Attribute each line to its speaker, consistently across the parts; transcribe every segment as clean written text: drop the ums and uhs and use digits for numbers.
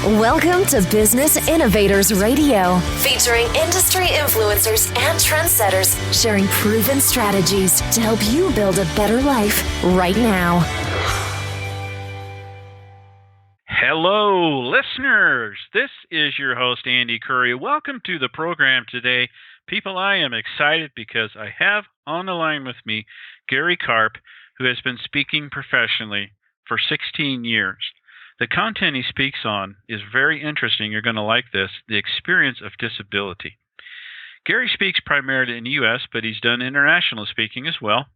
Speaker 1: Welcome to Business Innovators Radio, featuring industry influencers and trendsetters sharing proven strategies to help you build a better life right now.
Speaker 2: Hello, listeners. This is your host, Andy Curry. Welcome to the program today. People, I am excited because I have on the line with me Gary Karp, who has been speaking professionally for 16 years. The content he speaks on is very interesting. You're going to like this, the experience of disability. Gary speaks primarily in the U.S., but he's done international speaking as well.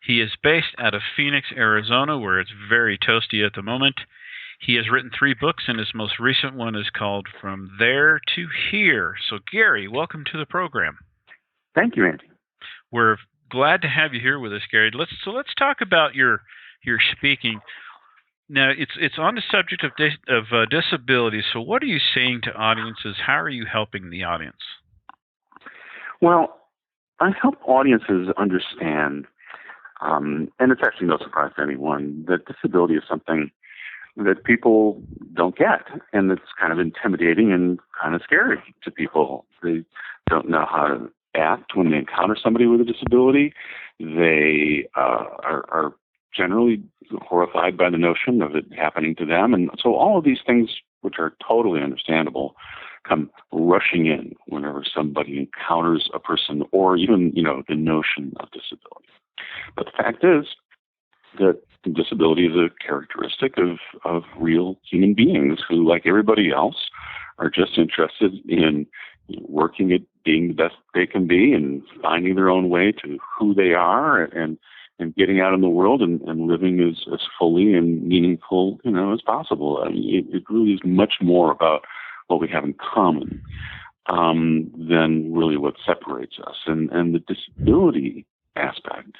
Speaker 2: He is based out of Phoenix, Arizona, where it's very toasty at the moment. He has written 3 books, and his most recent one is called From There to Here. So, Gary, welcome to the program.
Speaker 3: Thank you, Andy.
Speaker 2: We're glad to have you here with us, Gary. Let's talk about your speaking. Now, it's on the subject of disability. So what are you saying to audiences? How are you helping the audience?
Speaker 3: Well, I help audiences understand, and it's actually no surprise to anyone, that disability is something that people don't get, and it's kind of intimidating and kind of scary to people. They don't know how to act when they encounter somebody with a disability. They are generally horrified by the notion of it happening to them. And so all of these things, which are totally understandable, come rushing in whenever somebody encounters a person or even, the notion of disability. But the fact is that disability is a characteristic of real human beings who, like everybody else, are just interested in working at being the best they can be and finding their own way to who they are and getting out in the world and living as fully and meaningful, as possible. I mean, it really is much more about what we have in common than really what separates us. And the disability aspect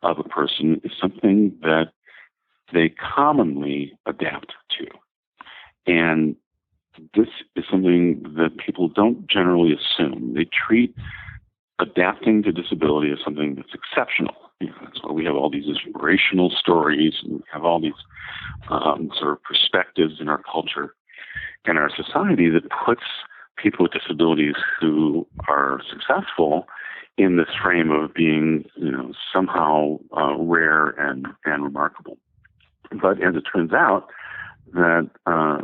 Speaker 3: of a person is something that they commonly adapt to. And this is something that people don't generally assume. They treat adapting to disability as something that's exceptional. That's why we have all these inspirational stories, and we have all these sort of perspectives in our culture and our society that puts people with disabilities who are successful in this frame of being, somehow rare and remarkable. But as it turns out, that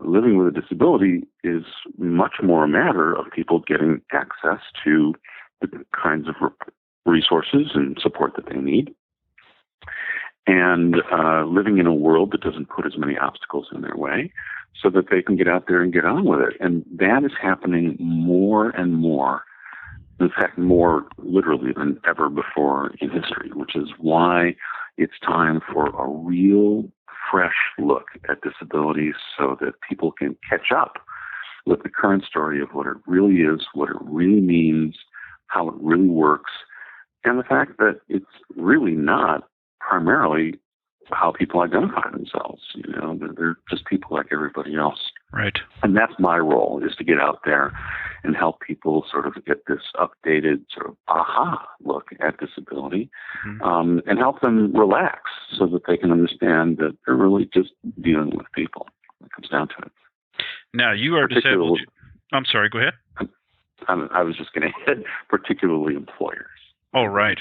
Speaker 3: living with a disability is much more a matter of people getting access to the kinds of resources and support that they need, and living in a world that doesn't put as many obstacles in their way so that they can get out there and get on with it. And that is happening more and more, in fact, more literally than ever before in history, which is why it's time for a real fresh look at disabilities so that people can catch up with the current story of what it really is, what it really means, how it really works, and the fact that it's really not primarily how people identify themselves. They're just people like everybody else.
Speaker 2: Right.
Speaker 3: And that's my role, is to get out there and help people sort of get this updated sort of aha look at disability, and help them relax so that they can understand that they're really just dealing with people. It comes down to it.
Speaker 2: Now, you are disabled. I'm sorry, go ahead.
Speaker 3: I was just going to hit particularly employers.
Speaker 2: Oh, right.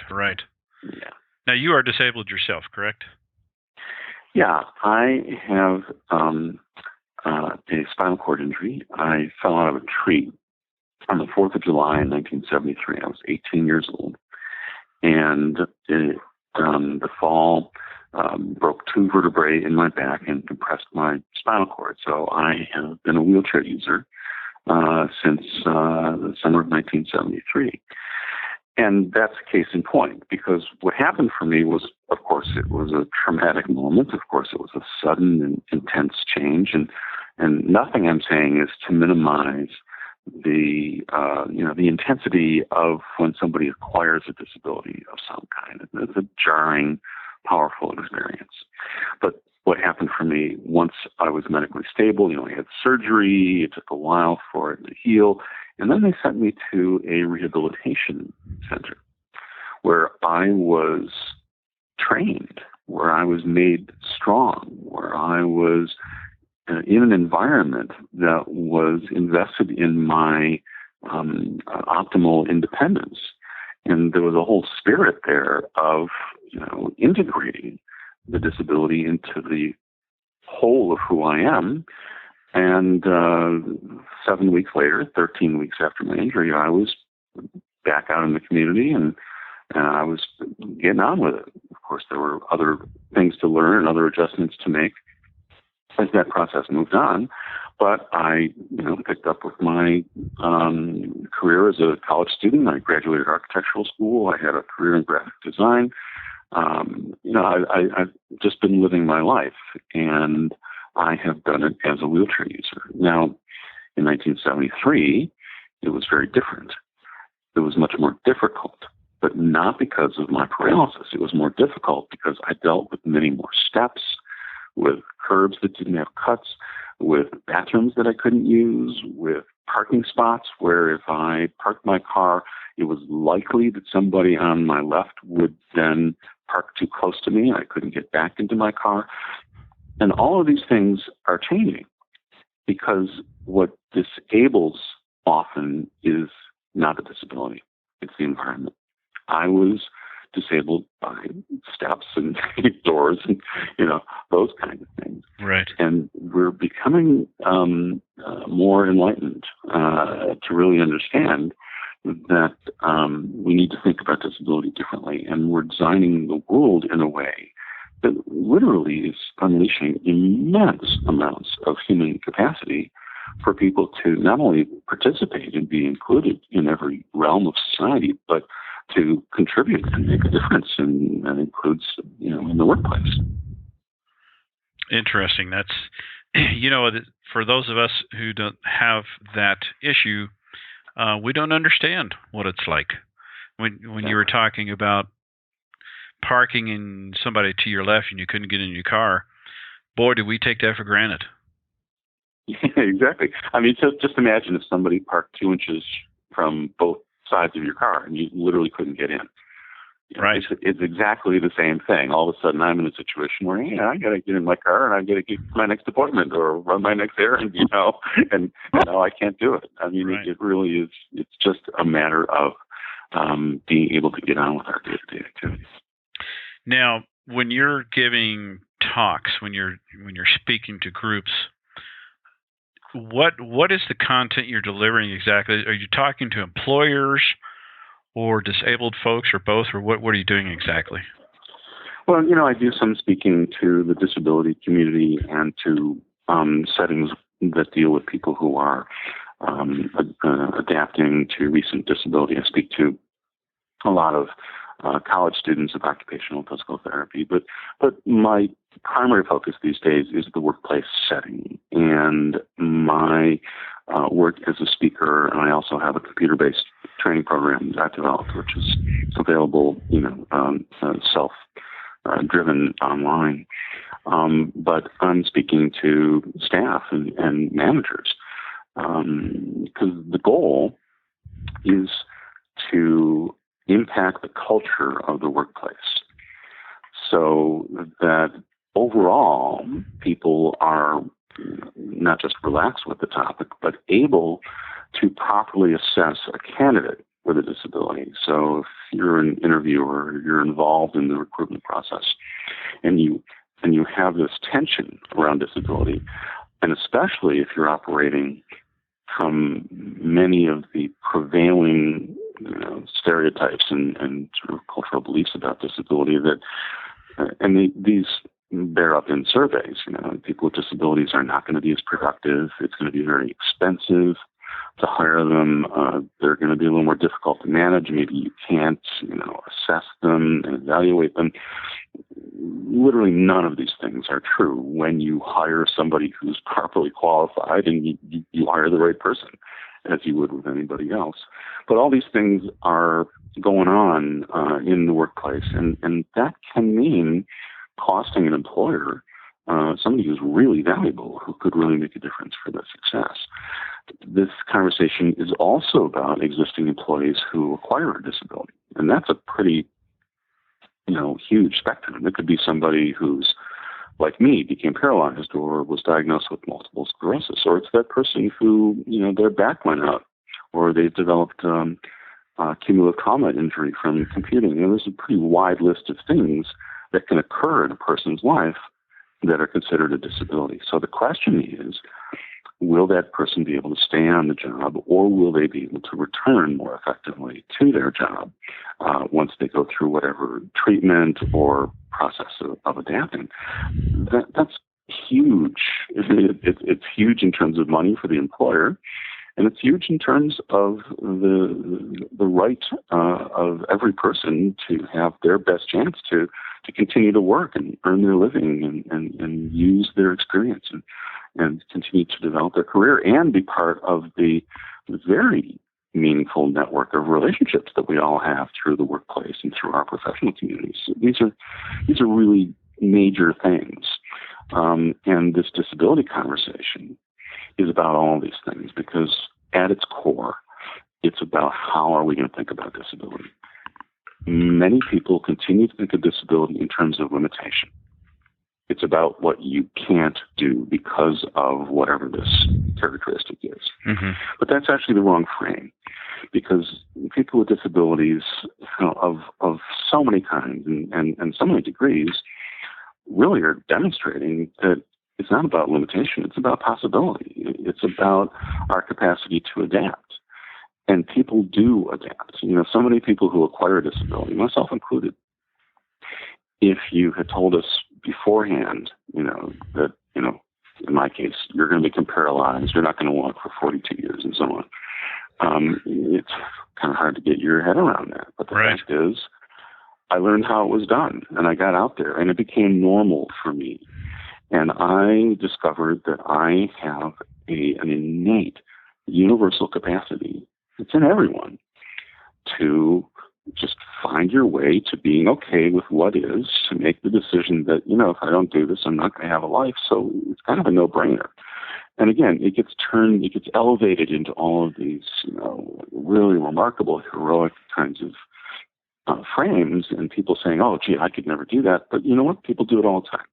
Speaker 3: Yeah.
Speaker 2: Now, you are disabled yourself, correct?
Speaker 3: Yeah, I have a spinal cord injury. I fell out of a tree on the 4th of July in 1973. I was 18 years old. And the fall broke 2 vertebrae in my back and compressed my spinal cord. So I have been a wheelchair user since the summer of 1973. And that's a case in point, because what happened for me was, of course, it was a traumatic moment. Of course, it was a sudden and intense change. And nothing I'm saying is to minimize the intensity of when somebody acquires a disability of some kind. It's a jarring, powerful experience. But what happened for me, once I was medically stable, I had surgery. It took a while for it to heal. And then they sent me to a rehabilitation center where I was trained, where I was made strong, where I was in an environment that was invested in my optimal independence. And there was a whole spirit there of, integrating the disability into the whole of who I am. And 7 weeks later, 13 weeks after my injury, I was back out in the community, and I was getting on with it. Of course, there were other things to learn and other adjustments to make as that process moved on. But I, picked up with my career as a college student. I graduated architectural school. I had a career in graphic design. I've just been living my life, and I have done it as a wheelchair user. Now, in 1973, it was very different. It was much more difficult, but not because of my paralysis. It was more difficult because I dealt with many more steps, with curbs that didn't have cuts, with bathrooms that I couldn't use, with parking spots where if I parked my car, it was likely that somebody on my left would then park too close to me. I couldn't get back into my car. And all of these things are changing because what disables often is not the disability, it's the environment. I was disabled by steps and doors and, those kinds of things.
Speaker 2: Right.
Speaker 3: And we're becoming more enlightened to really understand that we need to think about disability differently. And we're designing the world in a way that literally is unleashing immense amounts of human capacity for people to not only participate and be included in every realm of society, but to contribute and make a difference, and that includes, in the workplace.
Speaker 2: Interesting. That's, for those of us who don't have that issue, we don't understand what it's like. When you were talking about parking and somebody to your left and you couldn't get in your car, boy, did we take that for granted.
Speaker 3: Yeah, exactly. I mean, just imagine if somebody parked 2 inches from both sides of your car and you literally couldn't get in.
Speaker 2: Right.
Speaker 3: It's exactly the same thing. All of a sudden, I'm in a situation where, I got to get in my car and I got to get my next appointment or run my next errand, and I can't do it. I mean,
Speaker 2: right.
Speaker 3: It really is. It's just a matter of being able to get on with our day-to-day activities.
Speaker 2: Now, when you're giving talks, when you're speaking to groups, what is the content you're delivering exactly? Are you talking to employers or disabled folks or both, or what are you doing exactly?
Speaker 3: Well, I do some speaking to the disability community and to settings that deal with people who are adapting to recent disability. I speak to a lot of college students of occupational physical therapy, but my primary focus these days is the workplace setting. And my work as a speaker, and I also have a computer-based training program that I developed, which is available, self-driven online. But I'm speaking to staff and managers because the goal is to impact the culture of the workplace so that overall people are not just relaxed with the topic, but able to properly assess a candidate with a disability. So if you're an interviewer, you're involved in the recruitment process, and you have this tension around disability, and especially if you're operating from many of the prevailing stereotypes and sort of cultural beliefs about disability these bear up in surveys. People with disabilities are not going to be as productive. It's going to be very expensive to hire them. They're going to be a little more difficult to manage. Maybe you can't, assess them and evaluate them. Literally none of these things are true when you hire somebody who's properly qualified and you hire the right person, as you would with anybody else. But all these things are going on in the workplace, and that can mean costing an employer somebody who's really valuable, who could really make a difference for their success. This conversation is also about existing employees who acquire a disability, and that's a pretty huge spectrum. It could be somebody who's like me, became paralyzed or was diagnosed with multiple sclerosis, or it's that person who, their back went out, or they've developed cumulative trauma injury from computing. There's a pretty wide list of things that can occur in a person's life that are considered a disability. So the question is, will that person be able to stay on the job, or will they be able to return more effectively to their job once they go through whatever treatment or process of adapting? That's huge. It's huge in terms of money for the employer, and it's huge in terms of the right of every person to have their best chance to continue to work and earn their living and use their experience and continue to develop their career and be part of the very meaningful network of relationships that we all have through the workplace and through our professional communities. So these are really major things. And this disability conversation is about all these things, because at its core, it's about how are we going to think about disability. Many people continue to think of disability in terms of limitation. It's about what you can't do because of whatever this characteristic is. Mm-hmm. But that's actually the wrong frame, because people with disabilities of so many kinds and so many degrees really are demonstrating that it's not about limitation, it's about possibility. It's about our capacity to adapt. And people do adapt. So many people who acquire a disability, myself included, if you had told us beforehand, that, in my case, you're going to become paralyzed, you're not going to walk for 42 years and so on, it's kind of hard to get your head around that. But the fact is, I learned how it was done, and I got out there, and it became normal for me. And I discovered that I have an innate, universal capacity, it's in everyone, to just find your way to being okay with what is, to make the decision that, if I don't do this, I'm not going to have a life. So it's kind of a no-brainer. And again, it gets elevated into all of these, really remarkable, heroic kinds of frames, and people saying, oh, gee, I could never do that. But you know what? People do it all the time.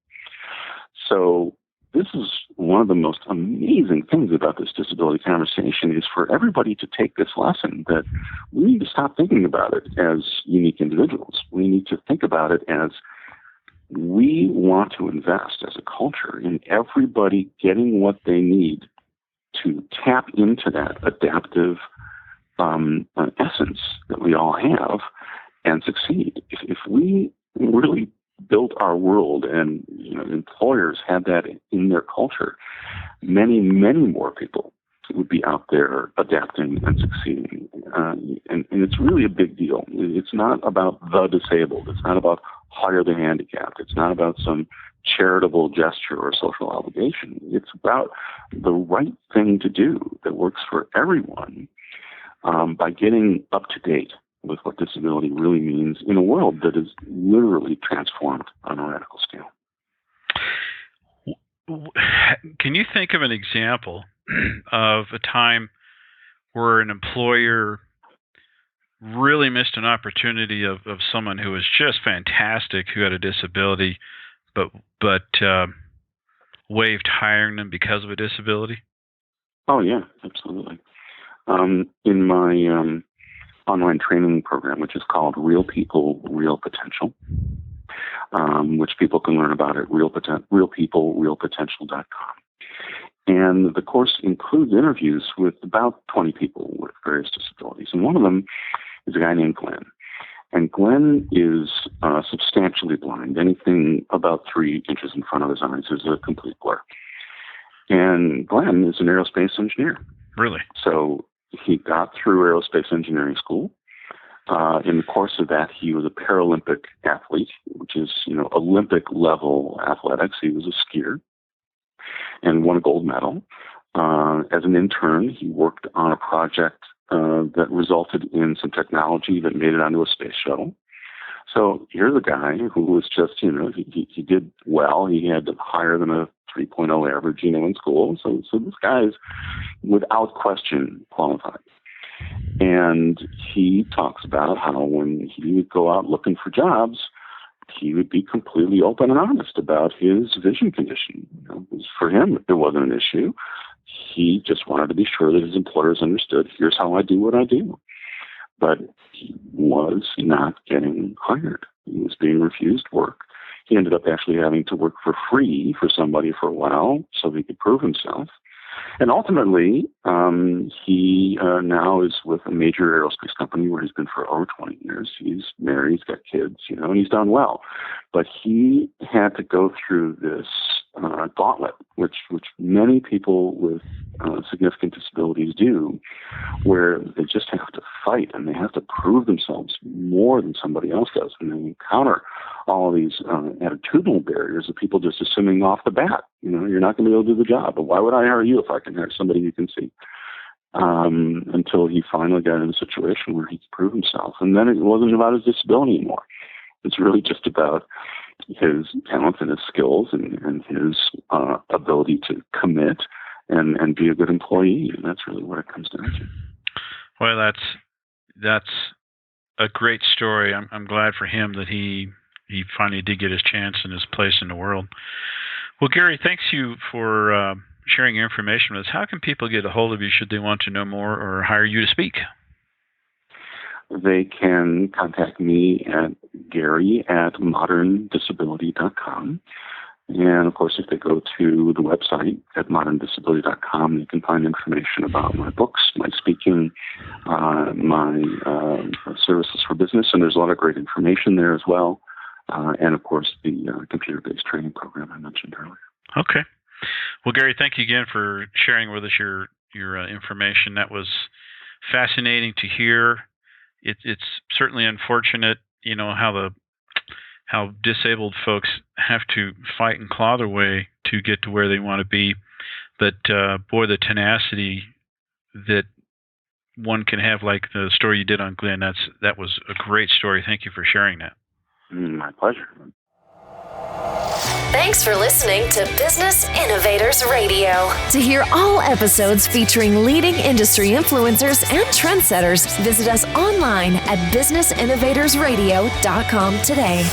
Speaker 3: So this is one of the most amazing things about this disability conversation, is for everybody to take this lesson that we need to stop thinking about it as unique individuals. We need to think about it as we want to invest as a culture in everybody getting what they need to tap into that adaptive essence that we all have and succeed. If we really built our world and employers had that in their culture, many, many more people would be out there adapting and succeeding. And it's really a big deal. It's not about the disabled. It's not about hire the handicapped. It's not about some charitable gesture or social obligation. It's about the right thing to do that works for everyone by getting up to date with what disability really means in a world that is literally transformed on a radical scale.
Speaker 2: Can you think of an example of a time where an employer really missed an opportunity of someone who was just fantastic, who had a disability, but waived hiring them because of a disability?
Speaker 3: Oh, yeah, absolutely. In my online training program, which is called Real People, Real Potential, which people can learn about at realpeoplerealpotential.com. And the course includes interviews with about 20 people with various disabilities. And one of them is a guy named Glenn. And Glenn is substantially blind. Anything about 3 inches in front of his eyes is a complete blur. And Glenn is an aerospace engineer.
Speaker 2: Really?
Speaker 3: So he got through aerospace engineering school. In the course of that, he was a Paralympic athlete, which is, Olympic level athletics. He was a skier and won a gold medal. As an intern, he worked on a project that resulted in some technology that made it onto a space shuttle. So here's a guy who was just, he did well. He had higher than a 3.0 average, in school. So this guy is without question qualified. And he talks about how when he would go out looking for jobs, he would be completely open and honest about his vision condition. For him, it wasn't an issue. He just wanted to be sure that his employers understood, here's how I do what I do. But he was not getting hired. He was being refused work. He ended up actually having to work for free for somebody for a while so he could prove himself. And ultimately, he now is with a major aerospace company where he's been for over 20 years. He's married, he's got kids, and he's done well. But he had to go through this gauntlet, which many people with significant disabilities do, where they just have to fight and they have to prove themselves more than somebody else does. And they encounter all of these attitudinal barriers of people just assuming off the bat, you're not going to be able to do the job. But why would I hire you if I can hire somebody you can see? Until he finally got in a situation where he could prove himself. And then it wasn't about his disability anymore. It's really just about his talent and his skills and his ability to commit and be a good employee. And that's really what it comes down to.
Speaker 2: Well, that's a great story. I'm glad for him that he finally did get his chance and his place in the world. Well, Gary, thanks you for sharing your information with us. How can people get a hold of you should they want to know more or hire you to speak?
Speaker 3: They can contact me at gary@moderndisability.com. And, of course, if they go to the website at moderndisability.com, they can find information about my books, my speaking, my services for business. And there's a lot of great information there as well. And, of course, the computer-based training program I mentioned earlier.
Speaker 2: Okay. Well, Gary, thank you again for sharing with us your information. That was fascinating to hear. It's certainly unfortunate, how disabled folks have to fight and claw their way to get to where they want to be. But boy, the tenacity that one can have, like the story you did on Glenn, that was a great story. Thank you for sharing that.
Speaker 3: My pleasure.
Speaker 1: Thanks for listening to Business Innovators Radio. To hear all episodes featuring leading industry influencers and trendsetters, visit us online at businessinnovatorsradio.com today.